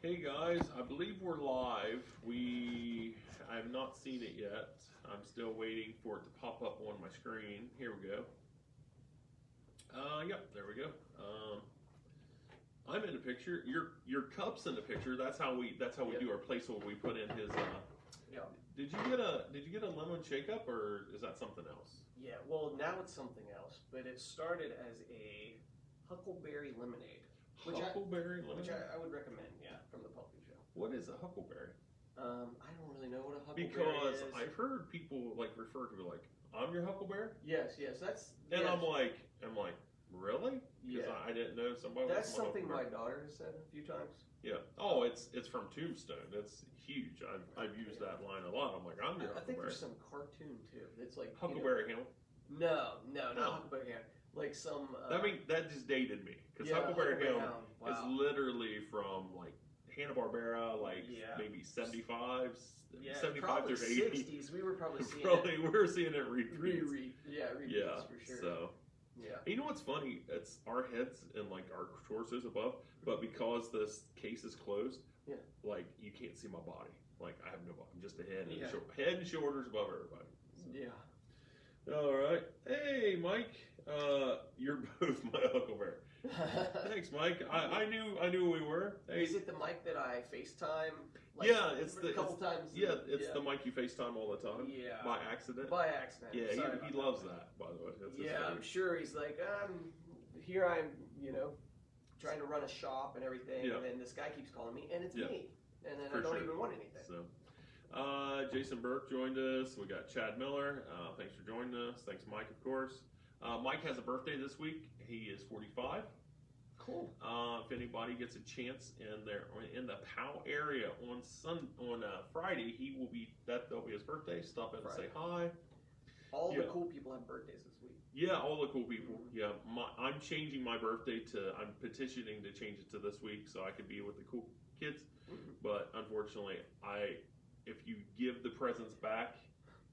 Hey guys, I believe we're live. I have not seen it yet. I'm still waiting for it to pop up on my screen. Here we go. Yep, there we go. I'm in the picture. Your cup's in the picture. That's how we do our placeholder. We put in his. Yeah. Did you get a lemon shake up, or is that something else? Yeah. Well, now it's something else, but it started as a huckleberry lemonade. Huckleberry lemonade. Which I would recommend. Yeah, from the pumpkin show. What is a huckleberry? I don't really know what a huckleberry Because is. I've heard people like refer to it like, I'm your huckleberry. Yes. That's. And yes. I'm like, really? Because Yeah. I didn't know somebody. That's was something my huckleberry. daughter has said a few times. Yeah. Oh, it's from Tombstone. It's huge. I've used that line a lot. I'm like, I'm your I think huckleberry. there's some cartoon too. It's like Huckleberry Hill. No, not Huckleberry Hound. Like some. I mean, that just dated me because Yeah, Huckleberry Hill Hound. Wow. is literally from like Hanna-Barbera, like Yeah. maybe 75s, Yeah, 75s probably or 80s. 60s. We were probably seeing Probably we were seeing it repeats. repeats Yeah. for sure. So. Yeah. You know what's funny? It's our heads and like our torsos above, but because this case is closed, Yeah. like you can't see my body. Like I have no body, I'm just a head and Yeah. head and shoulders above everybody. So. Yeah. All right. Hey, Mike. You're both my huckleberry. Thanks, Mike. I knew who we were. Hey. Is it the mic that I FaceTime? Yeah, it's a couple times. Yeah, it's the mic you FaceTime all the time. Yeah. By accident. By accident. Yeah, Sorry he about loves that. By the way. That's his Yeah, I'm favorite. sure he's like, here I'm, trying to run a shop and everything, Yeah. and then this guy keeps calling me, and it's Yeah. me, and then For I don't sure. even want anything. So, Jason Burke joined us. We got Chad Miller. Thanks for joining us. Thanks, Mike, of course. Mike has a birthday this week. He is 45. Cool. If anybody gets a chance in the Powell area on Friday, that'll be his birthday. Stop in and say hi. All the cool people have birthdays this week. Yeah, all the cool people. Yeah, I'm changing my birthday I'm petitioning to change it to this week so I could be with the cool kids. Mm-hmm. But unfortunately, if you give the presents back,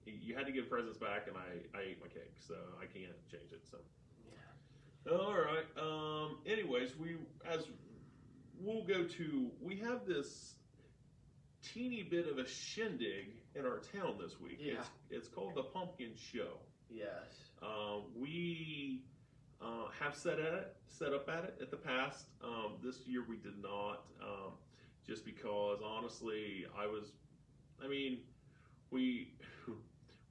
you had to give presents back, and I ate my cake, so I can't change it. So. Yeah. All right. Anyways, we have this teeny bit of a shindig in our town this week. Yeah. It's called the Pumpkin Show. Yes. We have set up at it at the past. This year we did not, just because honestly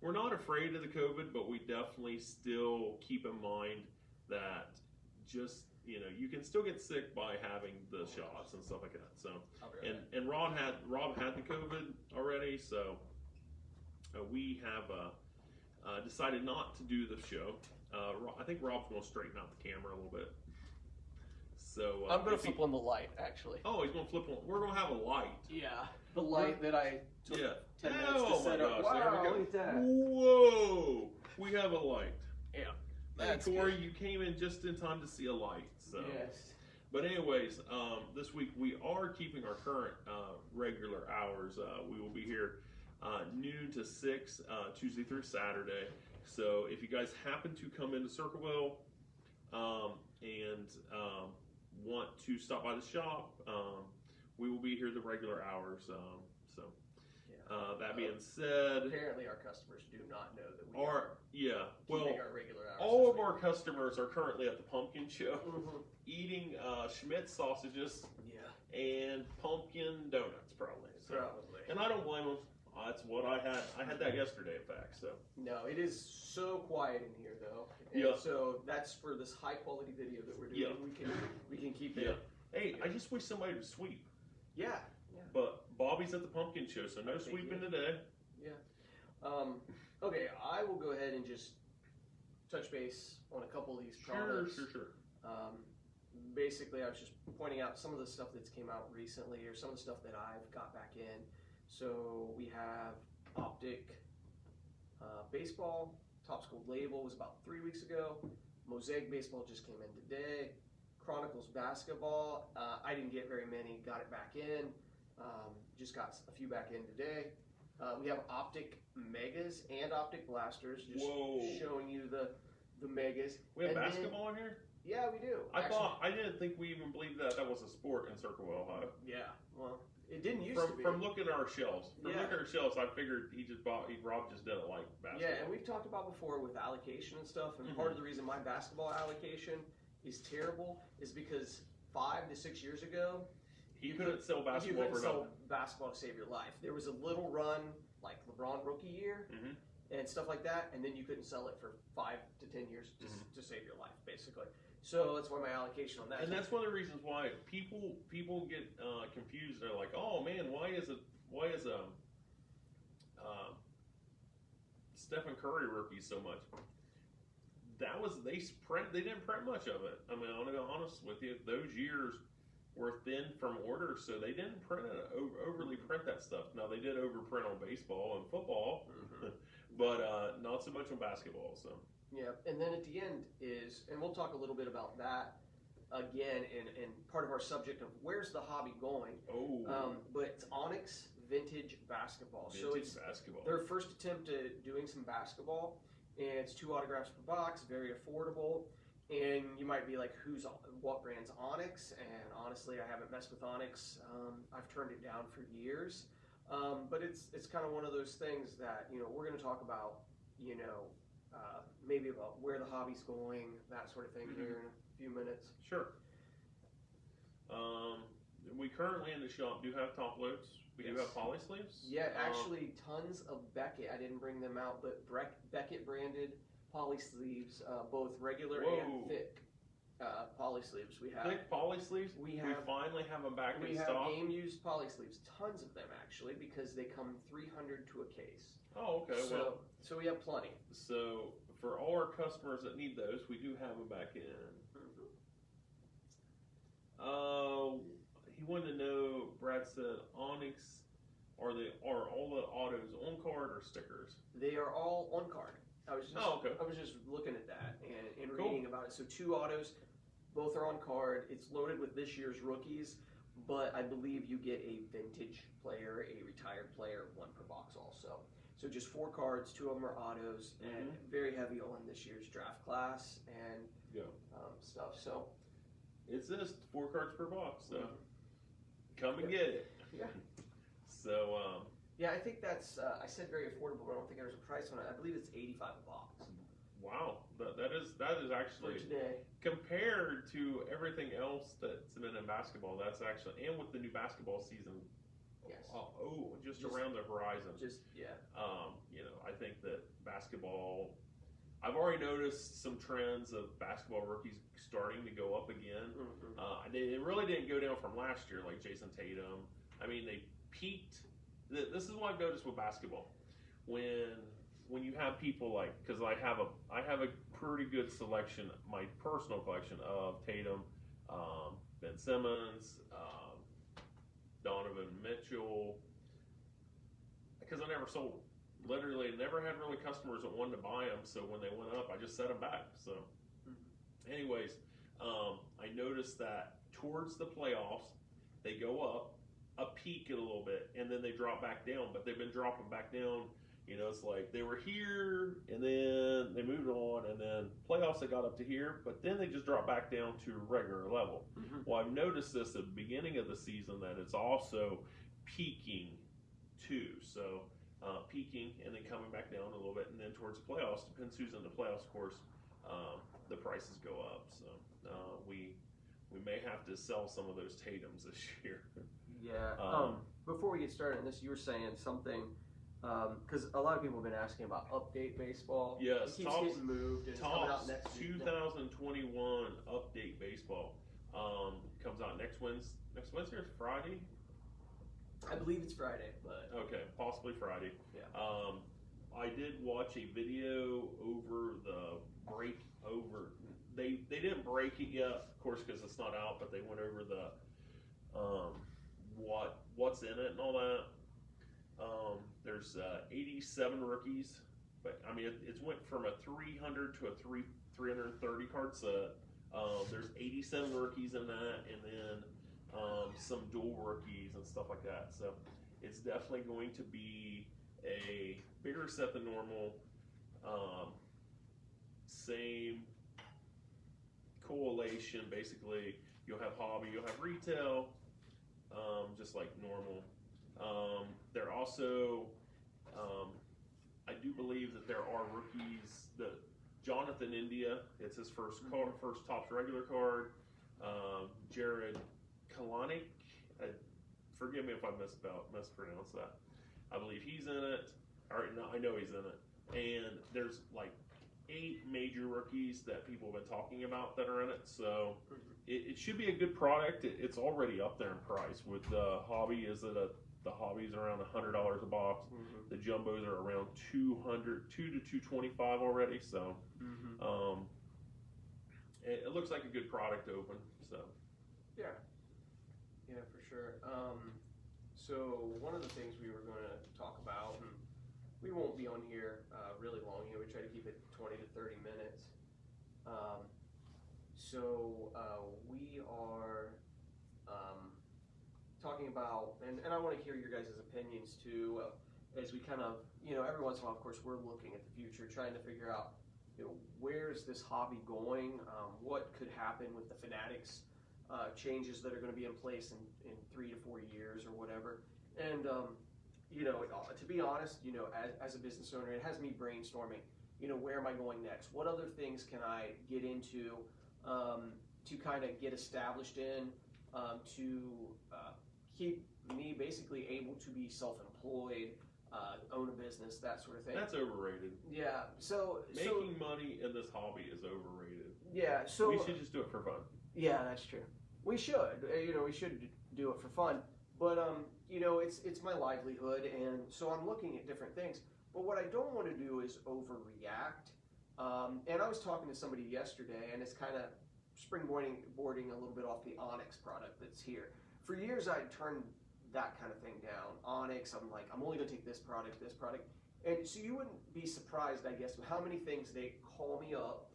we're not afraid of the COVID, but we definitely still keep in mind that you can still get sick by having the shots and stuff like that. So, and Rob had the COVID already, so we have decided not to do the show. I think Rob's going to straighten out the camera a little bit. So I'm going to flip on the light, actually. Oh, he's going to flip on. We're going to have a light. Yeah, the light that I took 10 minutes to set up. Gosh, Wow, look at that. Whoa, we have a light. Yeah. Hey, Corey, you came in just in time to see a light. So. Yes. But anyways, this week we are keeping our current regular hours. We will be here noon to 6, Tuesday through Saturday. So if you guys happen to come into Circleville and want to stop by the shop, we will be here the regular hours. That being said, apparently our customers do not know that we are keeping our regular hours. All of our customers are currently at the Pumpkin Show, Mm-hmm. eating Schmidt sausages Yeah. and pumpkin donuts, probably. So. Probably. And I don't blame them. That's what I had. I had that yesterday, in fact. So. No, it is so quiet in here, though. And Yeah. so that's for this high quality video that we're doing. Yeah. We can keep Yeah. it. Hey, I just wish somebody would sweep. Yeah. But Bobby's at the Pumpkin Show, so no sweeping today. Yeah. Okay, I will go ahead and just touch base on a couple of these products. Sure. Basically, I was just pointing out some of the stuff that's came out recently, or some of the stuff that I've got back in. So we have Optic baseball. Topps Gold label was about 3 weeks ago. Mosaic baseball just came in today. Chronicles basketball. I didn't get very many. Got it back in. Just got a few back in today. We have Optic Megas and Optic Blasters. Just showing you the Megas. We have basketball in here? Yeah, we do. I didn't think we even believed that that was a sport in Circleville, Ohio. Yeah, well, it didn't used to be. From looking at our shelves, I figured Rob just didn't like basketball. Yeah, and we've talked about before with allocation and stuff, and part of the reason my basketball allocation is terrible is because 5 to 6 years ago, you couldn't sell basketball you couldn't for sell nothing. basketball to save your life. There was a little run, like LeBron rookie year, and stuff like that, and then you couldn't sell it for 5 to 10 years to save your life, basically. So that's why my allocation on that. And that's one of the reasons why people get confused. They're like, "Oh man, why is Stephen Curry rookie so much?" That was they didn't print much of it. I mean, I'm gonna be honest with you. Those years were thin from orders, so they didn't overly print that stuff. Now they did overprint on baseball and football, but not so much on basketball. So. Yeah, and then at the end is, and we'll talk a little bit about that again in part of our subject of where's the hobby going. But it's Onyx Vintage Basketball. Basketball. Their first attempt at doing some basketball, and it's 2 autographs per box, very affordable. And you might be like, what brand's Onyx? And honestly, I haven't messed with Onyx. I've turned it down for years. But it's kind of one of those things that, we're going to talk about, maybe about where the hobby's going, that sort of thing here in a few minutes. Sure. We currently in the shop do have top loads. We do have poly sleeves. Yeah, actually tons of Beckett. I didn't bring them out, but Beckett branded poly sleeves, both regular and thick poly sleeves. We have thick poly sleeves. We finally have them back in stock. We have game used poly sleeves, tons of them actually, because they come 300 to a case. Oh, okay. So we have plenty. So for all our customers that need those, we do have them back in. He wanted to know. Brad said, Onyx, are all the autos on card or stickers? They are all on card. I was just looking at that and reading about it. So 2 autos, both are on card. It's loaded with this year's rookies, but I believe you get a vintage player, a retired player, 1 per box also. So just 4 cards, 2 of them are autos, and very heavy on this year's draft class and stuff. So it's just 4 cards per box. So come and get it. Yeah. So yeah, I think that's. I said very affordable, but I don't think there's a price on it. I believe it's $85 a box. Wow, that is actually for today, compared to everything else that's been in basketball. That's actually, and with the new basketball season. Yes. Just around the horizon. I think that basketball. I've already noticed some trends of basketball rookies starting to go up again. It really didn't go down from last year, like Jason Tatum. I mean, they peaked. This is what I've noticed with basketball. When you have people like, because I have a pretty good selection, my personal collection of Tatum, Ben Simmons, Donovan Mitchell, because I never sold them. Literally, never had really customers that wanted to buy them. So when they went up, I just set them back. So, anyways, I noticed that towards the playoffs, they go up, a peak a little bit, and then they drop back down. But they've been dropping back down. It's like they were here, and then they moved on, and then playoffs they got up to here, but then they just dropped back down to regular level. Well, I've noticed this at the beginning of the season that it's also peaking too. So peaking and then coming back down a little bit, and then towards the playoffs, depends who's in the playoffs, of course, the prices go up. So we may have to sell some of those Tatums this year. Yeah. Before we get started on this, you were saying something. Because a lot of people have been asking about Update Baseball. Yes, it keeps getting moved. And it's coming out next 2021 Update Baseball comes out next Wednesday. Next Wednesday or Friday? I believe it's Friday, but okay, possibly Friday. Yeah. I did watch a video over the break. They didn't break it yet, of course, because it's not out. But they went over the what's in it and all that. There's 87 rookies, but I mean it's went from a 300 to a 330 card set. There's 87 rookies in that, and then some dual rookies and stuff like that. So it's definitely going to be a bigger set than normal. Same correlation, basically. You'll have hobby, you'll have retail, just like normal. There also, I do believe that there are rookies. That Jonathan India, it's his first card, first Topps regular card. Jared Kalanick, forgive me if I mispronounced that. I believe he's in it. Or no, I know he's in it. And there's like 8 major rookies that people have been talking about that are in it. So it should be a good product. It's already up there in price. With the hobby, the hobby's around $100 a box. The jumbos are around $200 to $225 already. So it looks like a good product to open. So yeah, for sure. So one of the things we were going to talk about, and we won't be on here really long here. We try to keep it 20 to 30 minutes. We are talking about, and I want to hear your guys' opinions too, as we kind of, every once in a while, of course, we're looking at the future, trying to figure out, where's this hobby going? What could happen with the Fanatics changes that are going to be in place in 3 to 4 years or whatever? And to be honest, as a business owner, it has me brainstorming. Where am I going next? What other things can I get into to kind of get established in, to keep me basically able to be self-employed, own a business, that sort of thing. that's overrated. Yeah. Making money in this hobby is overrated. Yeah. So we should just do it for fun. Yeah, that's true. We should. We should do it for fun. But it's my livelihood, and so I'm looking at different things. But what I don't want to do is overreact. And I was talking to somebody yesterday, and it's kind of springboarding a little bit off the Onyx product that's here. For years, I'd turned that kind of thing down. Onyx, I'm like, I'm only going to take this product. And so you wouldn't be surprised, I guess, with how many things they call me up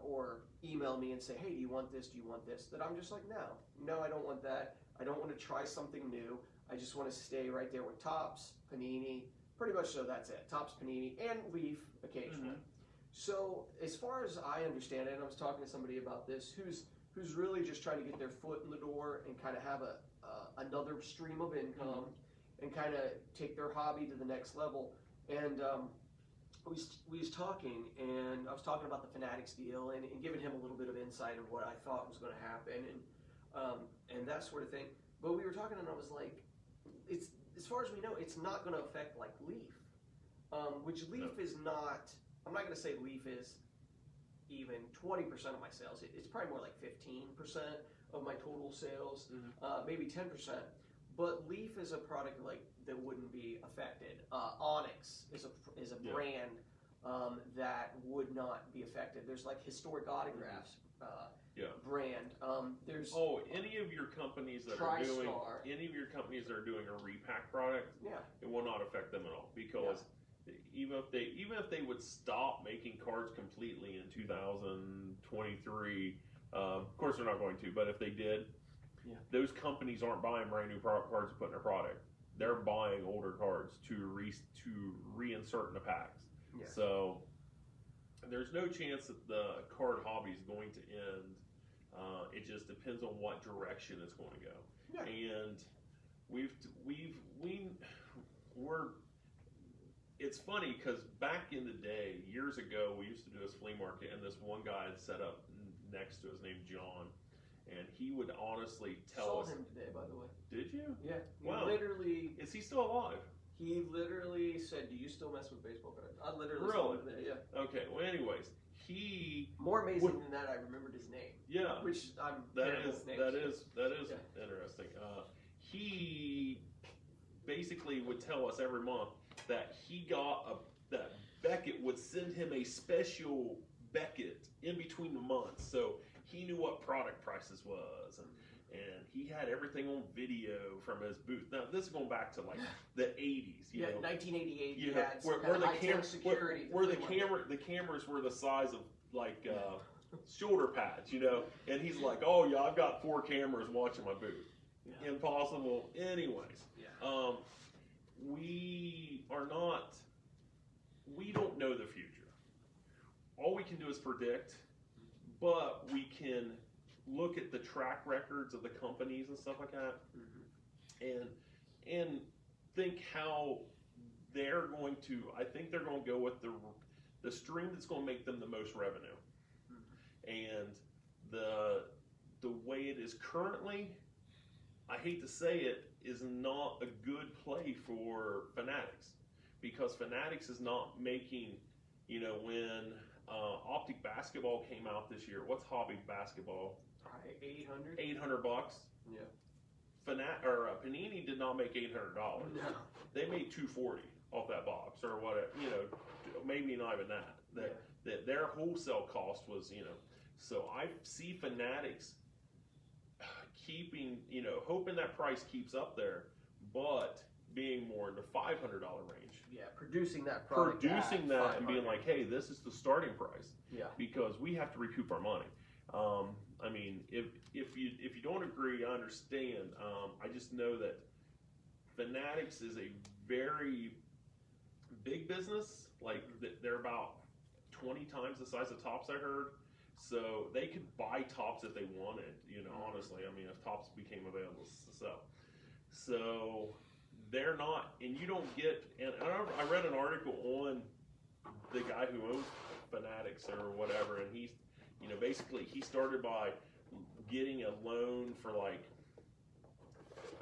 or email me and say, hey, do you want this? Do you want this? That I'm just like, no, I don't want that. I don't want to try something new. I just want to stay right there with Topps, Panini, pretty much. So that's it. Topps, Panini, and Leaf occasionally. So as far as I understand it, and I was talking to somebody about this, who's really just trying to get their foot in the door and kind of have another stream of income and kind of take their hobby to the next level. And we was talking, and I was talking about the Fanatics deal and giving him a little bit of insight of what I thought was going to happen and that sort of thing. But we were talking, and I was like, it's, as far as we know, it's not going to affect like Leaf, which Leaf is not. I'm not going to say Leaf is even 20% of my sales. It's probably more like 15% of my total sales, maybe 10%. But Leaf is a product like that wouldn't be affected. Onyx is a brand that would not be affected. There's like historic autographs brand. There's any of your companies that are doing a repack product, it will not affect them at all, because even if they would stop making cards completely in 2023, of course they're not going to, but if they did, those companies aren't buying brand new cards to put in their product. They're buying older cards to reinsert in the packs. So there's no chance that the card hobby is going to end. It just depends on what direction it's going to go. And it's funny because back in the day, years ago, we used to do this flea market, and this one guy had set up next to us named John, and he would honestly tell us. Saw him today, by the way. Did you? Yeah. Wow. Literally. Is he still alive? He literally said, "Do you still mess with baseball cards?" I literally Really? saw him today. Yeah. Okay. Well, anyways, more amazing than that, I remembered his name. Yeah. Which I'm that terrible is with names. interesting. He basically would tell us every month that he got that Beckett would send him a special Beckett in between the months, so he knew what product prices was, and he had everything on video from his booth. Now this is going back to like the 80s, you know. 1988. You had where the security. Where the cameras were the size of like shoulder pads, you know. And he's like, "Oh yeah, I've got 4 cameras watching my booth." Yeah. Impossible. Anyways, we don't know the future. All we can do is predict, but we can look at the track records of the companies and stuff like that, and think how they're going to. I think they're going to go with the stream that's going to make them the most revenue, and the way it is currently, I hate to say it, is not a good play for Fanatics, because Fanatics is not making, when Optic Basketball came out this year. What's Hobby Basketball? $800. $800. Yeah. Panini did not make $800. No. They made $240 off that box, or what? Maybe not even that. That their wholesale cost was, So I see Fanatics keeping, hoping that price keeps up there, but being more in the $500 range. Yeah, producing that product. Producing that and being like, hey, this is the starting price. Yeah. Because we have to recoup our money. I mean, if you don't agree, I understand. I just know that Fanatics is a very big business. Like, they're about 20 times the size of Topps, I heard. So they could buy Topps if they wanted, honestly. I mean, if Topps became available to sell. So they're not, and you don't get, and I read an article on the guy who owns Fanatics or whatever, and he's, basically he started by getting a loan for like,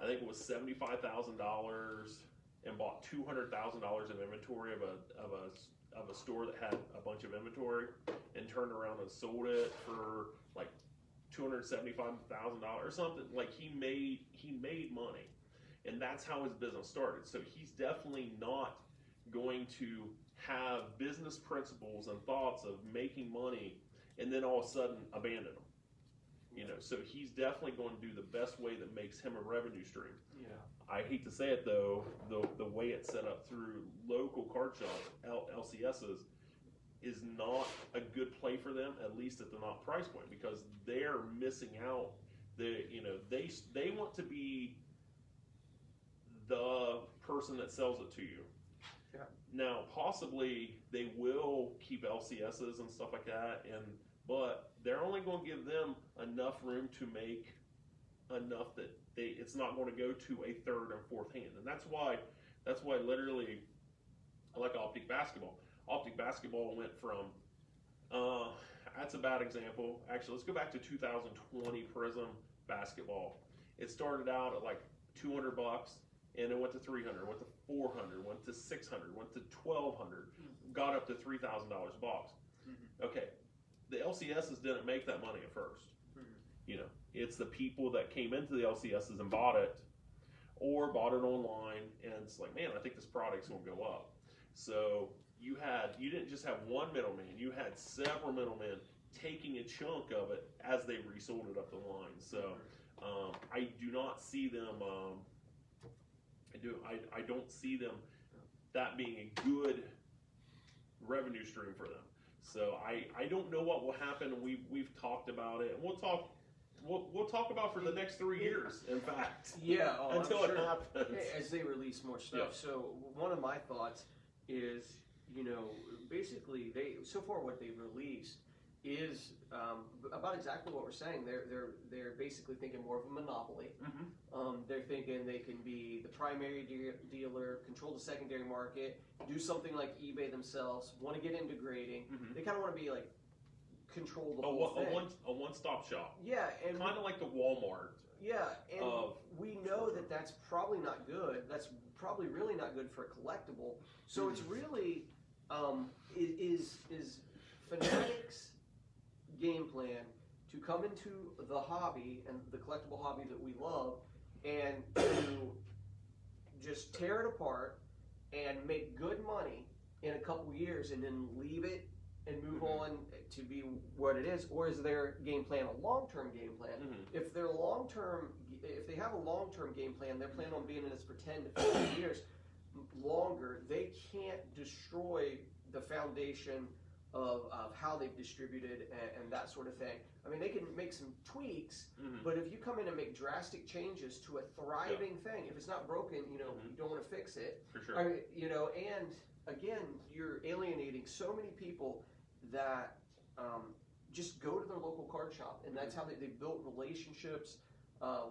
I think it was $75,000, and bought $200,000 of inventory of a store that had a bunch of inventory, and turned around and sold it for like $275,000 or something. Like he made money, and that's how his business started. So he's definitely not going to have business principles and thoughts of making money and then all of a sudden abandon them. So he's definitely going to do the best way that makes him a revenue stream. Yeah. I hate to say it though, the way it's set up through local card shops, LCSs, is not a good play for them, at least at the not price point, because they're missing out. They want to be the person that sells it to you. Yeah. Now, possibly they will keep LCSs and stuff like that, but they're only going to give them enough room to make enough that it's not going to go to a third and fourth hand, and that's why literally I like Optic Basketball. Optic Basketball went from that's a bad example. Actually, let's go back to 2020 Prism Basketball. It started out at like $200, and it went to $300, went to $400, went to $600, went to $1,200, got up to $3,000 a box. Okay, the LCSs didn't make that money at first. It's the people that came into the LCSs and bought it, or bought it online, and it's like, man, I think this product's gonna go up. So you didn't just have one middleman, you had several middlemen taking a chunk of it as they resold it up the line. So I do not see them. I don't see them that being a good revenue stream for them. So I don't know what will happen. We've talked about it, and we'll talk about for the next 3 years. In fact, until it happens, as they release more stuff. Yeah. So one of my thoughts is, basically so far what they've released is about exactly what we're saying. They're basically thinking more of a monopoly. They're thinking they can be the primary dealer, control the secondary market, do something like eBay themselves, want to get into grading. They kind of want to be like control the whole thing. A one-stop shop. Yeah, and kind of like the Walmart. Yeah, and we know that that's probably not good. That's probably really not good for a collectible. So it's really is Fanatics' game plan to come into the hobby and the collectible hobby that we love, and to just tear it apart and make good money in a couple years, and then leave it and move on to be what it is? Or is their game plan a long-term game plan? If they're long-term, if they have a long-term game plan, they're planning on being in this for 10 to 15 years longer, they can't destroy the foundation of how they've distributed and that sort of thing. I mean, they can make some tweaks, but if you come in and make drastic changes to a thriving thing, if it's not broken, you don't want to fix it. For sure. And again, you're alienating so many people that just go to their local card shop, and that's how they built relationships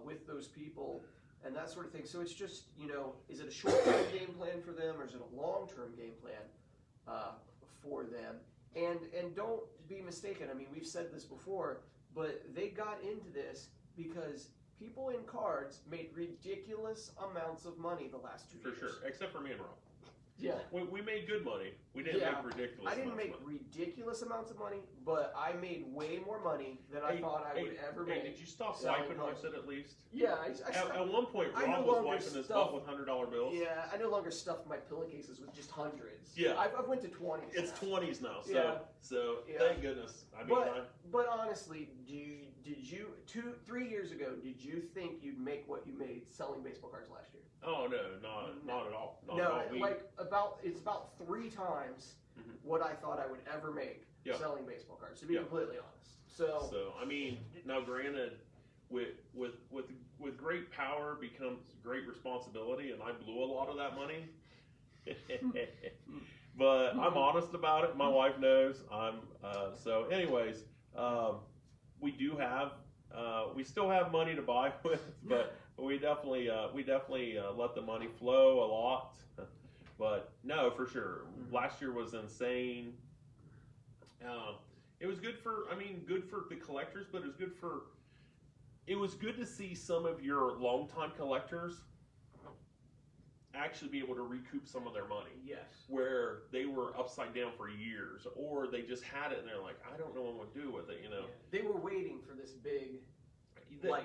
with those people and that sort of thing. So it's just, is it a short-term game plan for them, or is it a long-term game plan for them? And don't be mistaken. I mean, we've said this before, but they got into this because people in cards made ridiculous amounts of money the last 2 years. For sure, except for me and Rob. Yeah. We made good money. We didn't make ridiculous I didn't amounts make of money. ridiculous amounts of money, but I made way more money than I thought I would ever make. Did you stop selling wiping cards. with it at least? Yeah, At one point, I Rob no was longer wiping his stuff- butt with $100 bills. Yeah, I no longer stuff my pillowcases with just hundreds. Yeah. I've went to 20s. It's now. 20s now, so Yeah. Yeah. thank goodness. I mean, But honestly, did you 3 years ago? Did you think you'd make what you made selling baseball cards last year? oh no, not at all. Not at No, all. it's about 3 times Mhm. what I thought I would ever make selling baseball cards. To be Yeah. completely honest. So I mean, now granted, with great power becomes great responsibility, and I blew a lot of that money. But I'm honest about it. My wife knows. So. Anyways, we still have money to buy with, but we definitely let the money flow a lot. But no, for sure, last year was insane. It was good for the collectors, but it was good to see some of your longtime collectors actually be able to recoup some of their money. yes. Where they were upside down for years, or they just had it and they're like, I don't know what to do with it, Yeah. They were waiting for this big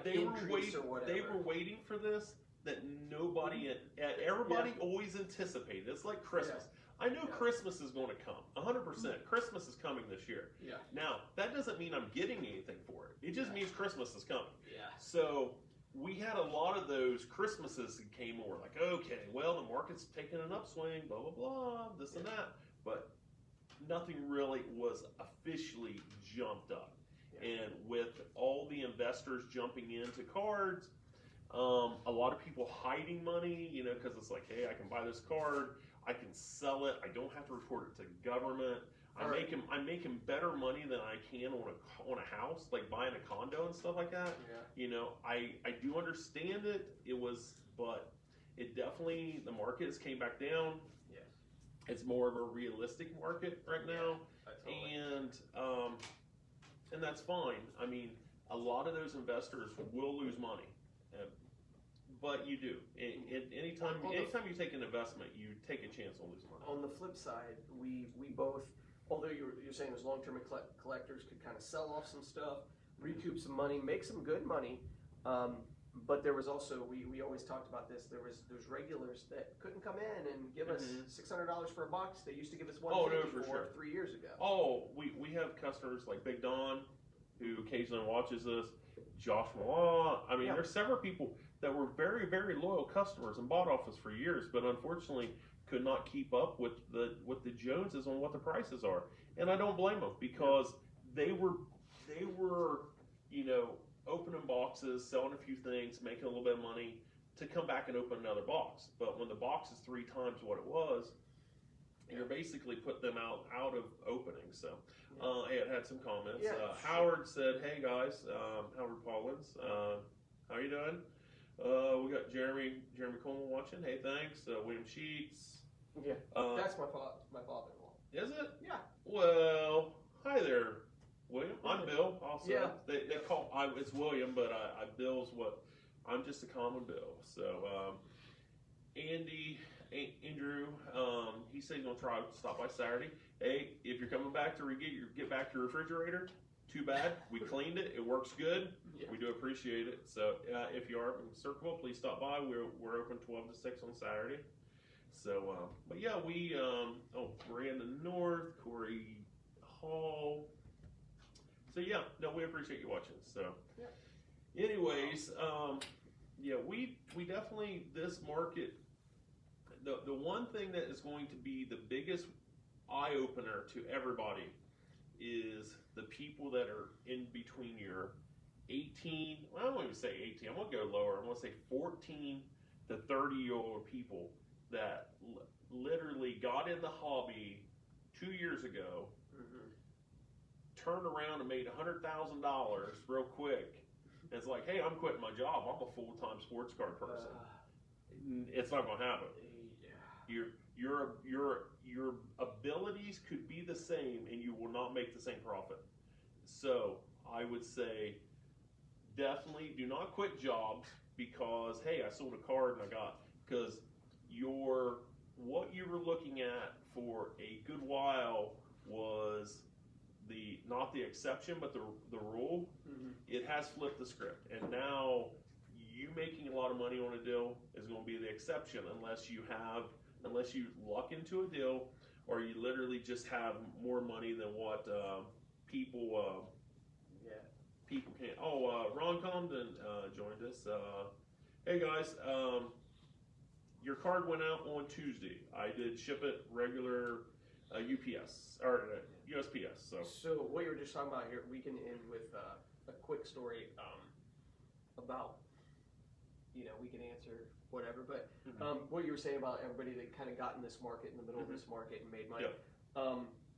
increase or whatever. They were waiting for this that nobody, everybody always anticipated. It's like Christmas. I know Christmas is going to come, 100%. Christmas is coming this year. Yeah. Now, that doesn't mean I'm getting anything for it. It just means Christmas is coming. Yeah. So we had a lot of those Christmases that came and we're like, okay, well, the market's taking an upswing, blah, blah, blah, this and that. But nothing really was officially jumped up. And with all the investors jumping into cards, a lot of people hiding money, because it's like, hey, I can buy this card, I can sell it, I don't have to report it to government. I'm making better money than I can on a house, like buying a condo and stuff like that. Yeah. I do understand it. But it definitely, the markets came back down. Yes. It's more of a realistic market right now, and that's fine. I mean, a lot of those investors will lose money, but you do. Anytime you take an investment, you take a chance on losing money. On the flip side, we both, although you're saying those long-term collectors could kind of sell off some stuff, recoup some money, make some good money, but there was also, we always talked about this, there's regulars that couldn't come in and give us $600 for a box. They used to give us $150 for 3 years ago. Oh, we have customers like Big Don, who occasionally watches us, Josh Milan. I mean, there's several people that were very, very loyal customers and bought off us for years, but unfortunately could not keep up with the Joneses on what the prices are. And I don't blame them, because they were opening boxes, selling a few things, making a little bit of money to come back and open another box. But when the box is 3 times what it was, you're basically putting them out of opening. So it had some comments. Howard said, hey guys, Howard Paulins, how you doing? We got Jeremy Coleman watching. Hey, thanks. William Sheets. Yeah, that's my father-in-law. Is it? Yeah. Well, hi there, William. I'm Bill. Also, they call it's William, but I Bill's what I'm just a common Bill. So Andrew, he said he's gonna try to stop by Saturday. Hey, if you're coming back to get back your refrigerator, too bad. We cleaned it. It works good. Yeah. We do appreciate it. So if you are in Circleville, please stop by. We're open 12 to 6 on Saturday. So, but yeah, Brandon North, Corey Hall. So yeah, no, we appreciate you watching. So, anyways, we definitely, this market, the one thing that is going to be the biggest eye opener to everybody is the people that are in between your 18, well, I don't even say 18, I'm going to go lower, I'm going to say 14 to 30-year-old people that literally got in the hobby 2 years ago, turned around and made $100,000 real quick. And it's like, hey, I'm quitting my job. I'm a full-time sports car person. It's not going to happen. Your abilities could be the same, and you will not make the same profit. So I would say, definitely do not quit jobs because, hey, I sold a card and I got, because what you were looking at for a good while was not the exception but the rule. It has flipped the script, and now you making a lot of money on a deal is going to be the exception unless you luck into a deal, or you literally just have more money than what people can. Ron Condon joined us. Hey guys, your card went out on Tuesday. I did ship it regular UPS or USPS. So what you were just talking about here, we can end with a quick story about, we can answer whatever, but what you were saying about everybody that kind of got in this market, in the middle of this market, and made money.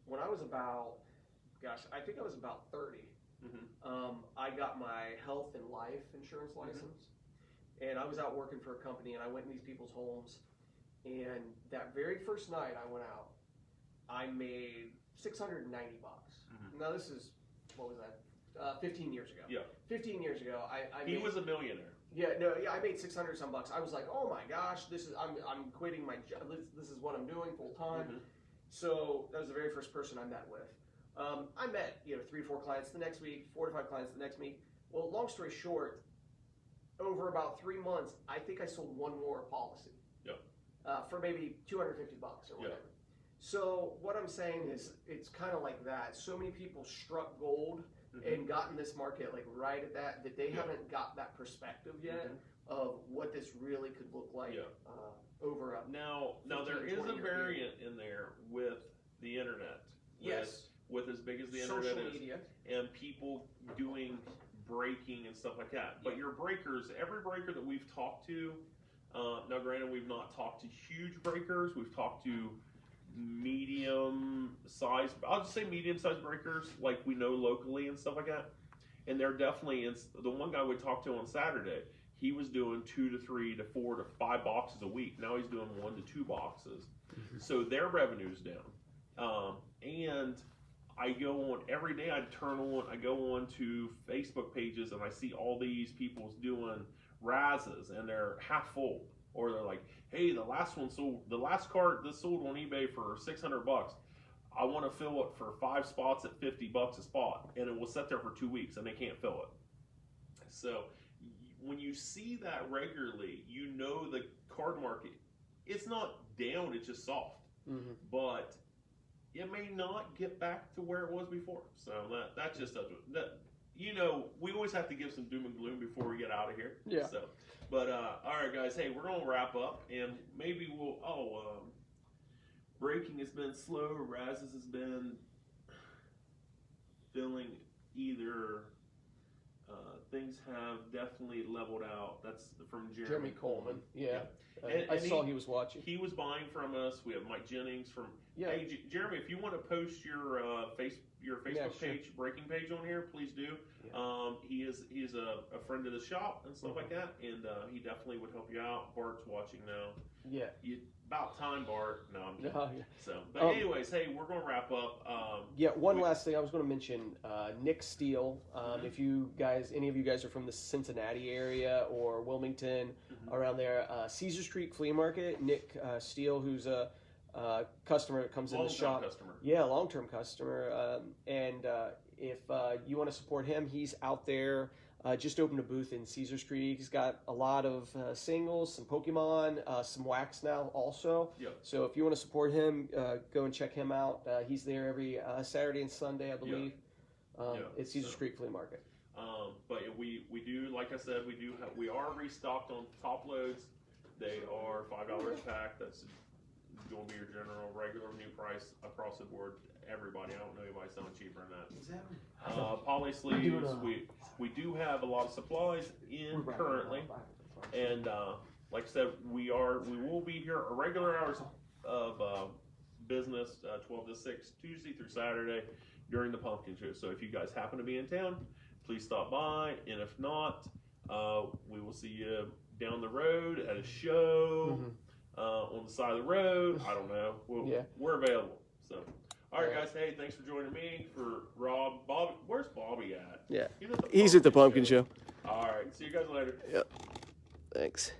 When I was about, I think I was about 30, I got my health and life insurance license, and I was out working for a company, and I went in these people's homes, and that very first night I went out, I made $690. Now this is, what was that? 15 years ago. Yeah. 15 years ago, he was a millionaire. I made 600 some bucks. I was like, oh my gosh, I'm quitting my job. This is what I'm doing full time. So that was the very first person I met with. I met 3 or 4 clients the next week, 4 to 5 clients the next week. Well, long story short, over about 3 months, I think I sold one more policy. For maybe $250 or whatever. So what I'm saying is, it's kind of like that. So many people struck gold and got in this market like right at that they haven't got that perspective yet of what this really could look like over a now there is a variant in there with the internet. With as big as the internet social media and people doing breaking and stuff like that. But your breakers, every breaker that we've talked to, now granted we've not talked to huge breakers, we've talked to medium-sized, I'll just say medium-sized breakers like we know locally and stuff like that. And they're definitely, the one guy we talked to on Saturday, he was doing 2 to 3 to 4 to 5 boxes a week. Now he's doing 1 to 2 boxes. So their revenue's down. And I go on every day. I go on to Facebook pages and I see all these people doing razzes and they're half full, or they're like, hey, the last card this sold on eBay for $600. I want to fill it for 5 spots at $50 a spot, and it will sit there for 2 weeks and they can't fill it. So when you see that regularly, the card market, it's not down, it's just soft. But it may not get back to where it was before. So that just doesn't. We always have to give some doom and gloom before we get out of here. So, but all right, guys. Hey, we're gonna wrap up, and maybe we'll. Breaking has been slow. Razzes has been feeling either. Things have definitely leveled out. That's from Jeremy Coleman. I saw he was watching. He was buying from us. We have Mike Jennings from. Hey, Jeremy, if you want to post your Facebook page, breaking page on here, please do. He is a friend of the shop and stuff like that, and he definitely would help you out. Bart's watching now. About time, Bart. No, I'm kidding. So, but anyways, hey, we're going to wrap up. One last thing I was going to mention, Nick Steele. If any of you guys are from the Cincinnati area or Wilmington, around there, Caesars Creek Flea Market, Nick Steele, who's a customer that comes in the shop. Long-term customer. And if you want to support him, he's out there. Just opened a booth in Caesars Creek. He's got a lot of singles, some Pokemon, some wax now also. So if you want to support him, go and check him out. He's there every Saturday and Sunday, I believe. It's Caesars Creek Flea Market. But we do, like I said, we are restocked on top loads. They are $5 a pack. That's going to be your general regular new price across the board. Everybody, I don't know anybody selling cheaper than that. Exactly. Poly sleeves, we do have a lot of supplies in currently, and like I said, we will be here a regular hours of business, 12 to 6 Tuesday through Saturday. during the pumpkin show. So if you guys happen to be in town, please stop by. And if not, we will see you down the road at a show, on the side of the road. I don't know. We're available. So, all right, guys. Hey, thanks for joining me. For Rob, Bobby. Where's Bobby at? He's at the pumpkin show. All right. See you guys later. Yep. Thanks.